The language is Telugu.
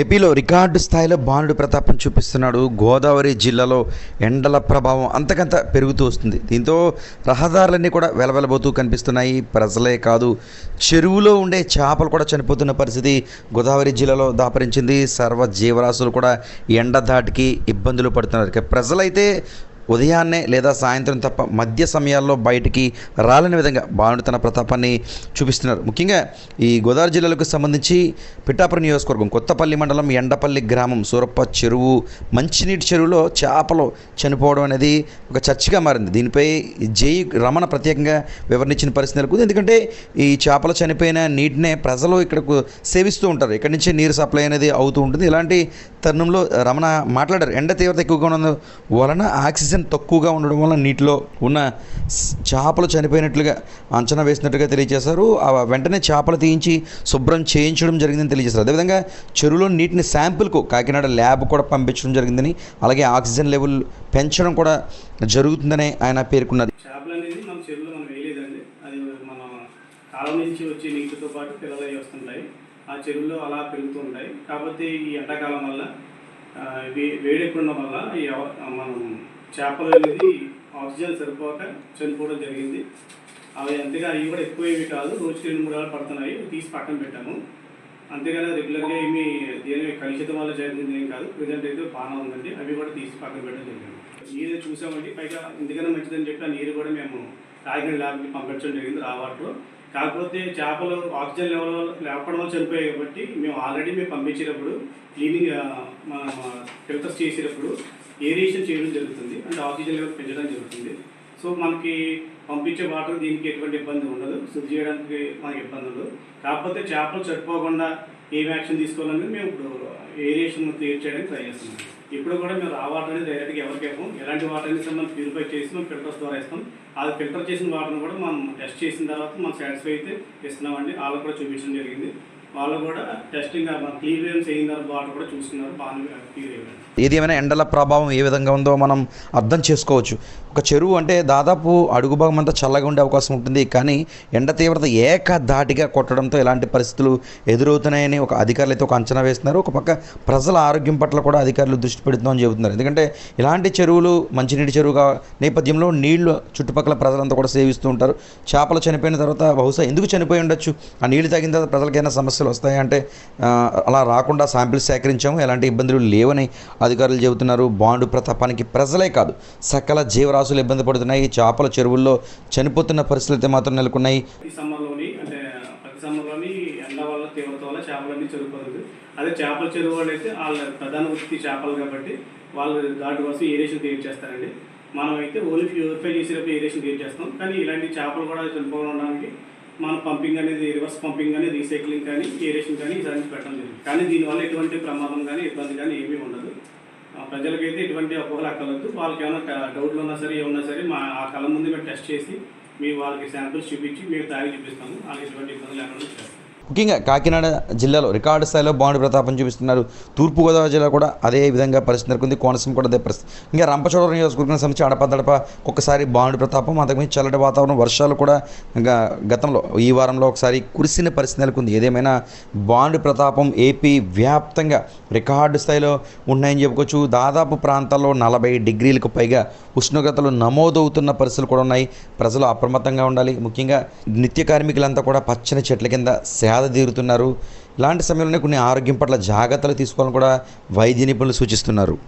ఏపీలో రికార్డు స్థాయిలో బాణుడి ప్రతాపం చూపిస్తున్నాడు. గోదావరి జిల్లాలో ఎండల ప్రభావం అంతకంత పెరుగుతూ వస్తుంది. దీంతో రహదారులన్నీ కూడా వెలవెలబోతూ కనిపిస్తున్నాయి. ప్రజలే కాదు, చెరువులో ఉండే చేపలు కూడా చనిపోతున్న పరిస్థితి గోదావరి జిల్లాలో దాపరించింది. సర్వ జీవరాశులు కూడా ఎండ ధాటికి ఇబ్బందులు పడుతున్నారు. ఇక ప్రజలైతే ఉదయాన్నే లేదా సాయంత్రం తప్ప మధ్య సమయాల్లో బయటికి రాలని విధంగా బాణుడు తన ప్రతాపాన్ని చూపిస్తున్నారు. ముఖ్యంగా ఈ గోదావరి జిల్లాలకు సంబంధించి పిఠాపురం నియోజకవర్గం కొత్తపల్లి మండలం ఎండపల్లి గ్రామం సూరప్ప చెరువు మంచినీటి చెరువులో చేపలు చనిపోవడం అనేది ఒక చర్చగా మారింది. దీనిపై జై రమణ ప్రత్యేకంగా వివరించిన పరిస్థితి నెలకొంది. ఎందుకంటే ఈ చేపలు చనిపోయిన నీటినే ప్రజలు ఇక్కడకు సేవిస్తూ ఉంటారు. ఇక్కడి నుంచి నీరు సప్లై అనేది అవుతూ ఉంటుంది. ఇలాంటి తరుణంలో రమణ మాట్లాడారు. ఎండ తీవ్రత ఎక్కువగా ఉన్న వలన ఆక్సిజన్ తక్కువగా ఉండడం వల్ల నీటిలో ఉన్న చేపలు చనిపోయినట్లుగా అంచనా వేసినట్టుగా తెలియజేశారు. వెంటనే చేపలు తీయించి శుభ్రం చేయించడం జరిగిందని తెలియజేశారు. అదేవిధంగా చెరువులో నీటిని శాంపుల్కు కాకినాడ ల్యాబ్ కూడా పంపించడం జరిగిందని, అలాగే ఆక్సిజన్ లెవెల్ పెంచడం కూడా జరుగుతుందని ఆయన పేర్కొన్నారు. చేపలు అనేది మన చెరువులో మనం వేయలేదండి. అది మన కాలం నుంచి వచ్చే నీటితో పాటు పిల్లలు అవి వస్తుంటాయి. ఆ చెరువులో అలా పెరుగుతూ ఉంటాయి. కాకపోతే ఈ ఎండాకాలం వల్ల వేడి ఎక్కువ ఉండడం వల్ల మనం చేపలు అనేది ఆక్సిజన్ సరిపోక చనిపోవడం జరిగింది. అవి అంతేగా అవి కూడా ఎక్కువ ఏమి కాదు, రోజుకి 2-3 hours పడుతున్నాయి. తీసి పక్కన పెట్టాము. అంతేగాని రెగ్యులర్గా ఏమి దేని కలుషితం వల్ల జరిగింది ఏం కాదు. ప్రజెంట్ అయితే బాగా ఉందండి. అవి కూడా తీసి పక్కన పెట్టడం జరిగింది. నీరు చూసామండి. పైగా ఎందుకన్నా మంచిదని చెప్పి ఆ నీరు కూడా మేము కాకినాడ ల్యాబ్కి పంపించడం జరిగింది రా వాటర్. కాకపోతే చేపలు ఆక్సిజన్ లెవెల్ లేకపోవడం వల్ల చనిపోయాయి కాబట్టి మేము ఆల్రెడీ పంపించేటప్పుడు క్లీనింగ్ ఫిల్టర్స్ చేసేటప్పుడు ఏరియేషన్ చేయడం జరుగుతుంది. అంటే ఆక్సిజన్ లెవెల్ పెంచడం జరుగుతుంది. సో మనకి పంపించే వాటర్ దీనికి ఎటువంటి ఇబ్బంది ఉండదు. శుద్ధి చేయడానికి మనకి ఇబ్బంది ఉండదు. కాకపోతే చేపలు చనిపోకుండా ఏం యాక్షన్ తీసుకోవాలని మేము ఇప్పుడు ఏరియేషన్ క్రియేట్ చేయడానికి ట్రై చేస్తున్నాం. ఇప్పుడు కూడా మేము ఆ వాటర్ అనేది డైరెక్ట్గా ఎవరికి ఇవ్వం. ఎలాంటి వాటర్ అనేది మనం ప్యూరిఫై చేసి మనం ఫిల్టర్స్ ద్వారా ఇస్తాం. అది ఫిల్టర్ చేసిన వాటర్ని కూడా మనం టెస్ట్ చేసిన తర్వాత మనం సాటిస్ఫై అయితే ఇస్తున్నామండి. వాళ్ళకు కూడా చూపించడం జరిగింది. వాళ్ళు కూడా టెస్టింగ్ క్లియరెన్స్ అయిన తర్వాత వాటర్ కూడా చూస్తున్నారు. బాగా క్లియర్ అయ్యారు. ఏది ఏమైనా ఎండల ప్రభావం ఏ విధంగా ఉందో మనం అర్థం చేసుకోవచ్చు. ఒక చెరువు అంటే దాదాపు అడుగు భాగం అంతా చల్లగా ఉండే అవకాశం ఉంటుంది. కానీ ఎండ తీవ్రత ఏకధాటిగా కొట్టడంతో ఇలాంటి పరిస్థితులు ఎదురవుతున్నాయని అధికారులు అయితే ఒక అంచనా వేస్తున్నారు. ఒక పక్క ప్రజల ఆరోగ్యం పట్ల కూడా అధికారులు దృష్టి పెడుతున్నామని చెబుతున్నారు. ఎందుకంటే ఇలాంటి చెరువులు మంచినీటి చెరువుగా నేపథ్యంలో నీళ్లు చుట్టుపక్కల ప్రజలంతా కూడా సేవిస్తూ ఉంటారు. చేపలు చనిపోయిన తర్వాత బహుశా ఎందుకు చనిపోయి ఉండొచ్చు, ఆ నీళ్లు తాగిన తర్వాత ప్రజలకైనా సమస్యలు వస్తాయంటే అలా రాకుండా శాంపిల్స్ సేకరించాము, ఎలాంటి ఇబ్బందులు లేవని అధికారులు చెబుతున్నారు. బాండు ప్రతాపానికి ప్రజలే కాదు సకల జీవరాశులు ఇబ్బంది పడుతున్నాయి. చేపల చెరువుల్లో చనిపోతున్న పరిస్థితులు అయితే మాత్రం నెలకొన్నాయి. ప్రతి సమ్మర్లోని ఎండ వల్ల తీవ్రత వల్ల చేపలన్నీ చెరువుపోతుంది. అదే చేపల చెరువు వాళ్ళు అయితే వాళ్ళ ప్రధాన వృత్తి చేపలు కాబట్టి వాళ్ళు దాటి కోసం ఏరియేషన్ క్రియేట్ చేస్తారండి. మనం అయితే ఓన్లీ ప్యూరిఫై చేసేటప్పుడు ఏరియేషన్ క్రియేట్ చేస్తాం. కానీ ఇలాంటి చేపలు కూడా చనిపోవడానికి మనం పంపింగ్ అనేది రివర్స్ పంపింగ్ కానీ రీసైక్లింగ్ కానీ ఏరేషన్ కానీ ఇలాంటి పెట్టడం జరిగింది. కానీ దీనివల్ల ఎటువంటి ప్రమాదం కానీ ఇబ్బంది కానీ ఏమీ ఉండదు. ప్రజలకైతే ఎటువంటి అపోహలు అక్కర్లేదు. వాళ్ళకి ఏమైనా డౌట్లు ఉన్నా సరే ఏమన్నా సరే ఆ కళ్ళ ముందు మేము టెస్ట్ చేసి వాళ్ళకి శాంపిల్స్ చూపించి మేము తాగి చూపిస్తాము. వాళ్ళకి ఎటువంటి ఇబ్బంది లేకుండా చేస్తాం. ముఖ్యంగా కాకినాడ జిల్లాలో రికార్డు స్థాయిలో బాండు ప్రతాపం చూపిస్తున్నారు. తూర్పుగోదావరి జిల్లా కూడా అదే విధంగా పరిస్థితి నెలకొంది. కోనసీమ కూడా అదే పరిస్థితి. ఇంకా రంపచోడవరం నియోజకవర్గం సంబంధించి అడపదడప ఒక్కసారి బాండు ప్రతాపం, అంతకుమించి చల్లటి వాతావరణం, వర్షాలు కూడా ఇంకా గతంలో ఈ వారంలో ఒకసారి కురిసిన పరిస్థితి నెలకొంది. ఏదేమైనా బాండు ప్రతాపం ఏపీ వ్యాప్తంగా రికార్డు స్థాయిలో ఉన్నాయని చెప్పుకోవచ్చు. దాదాపు ప్రాంతాల్లో 40 డిగ్రీలకు పైగా ఉష్ణోగ్రతలు నమోదవుతున్న పరిస్థితులు కూడా ఉన్నాయి. ప్రజలు అప్రమత్తంగా ఉండాలి. ముఖ్యంగా నిత్య కార్మికులంతా కూడా పచ్చని చెట్ల కింద సేద తీరుతున్నారు. ఇలాంటి సమయంలోనే కొన్ని ఆరోగ్యం పట్ల జాగ్రత్తలు తీసుకోవాలని కూడా వైద్య నిపుణులు సూచిస్తున్నారు.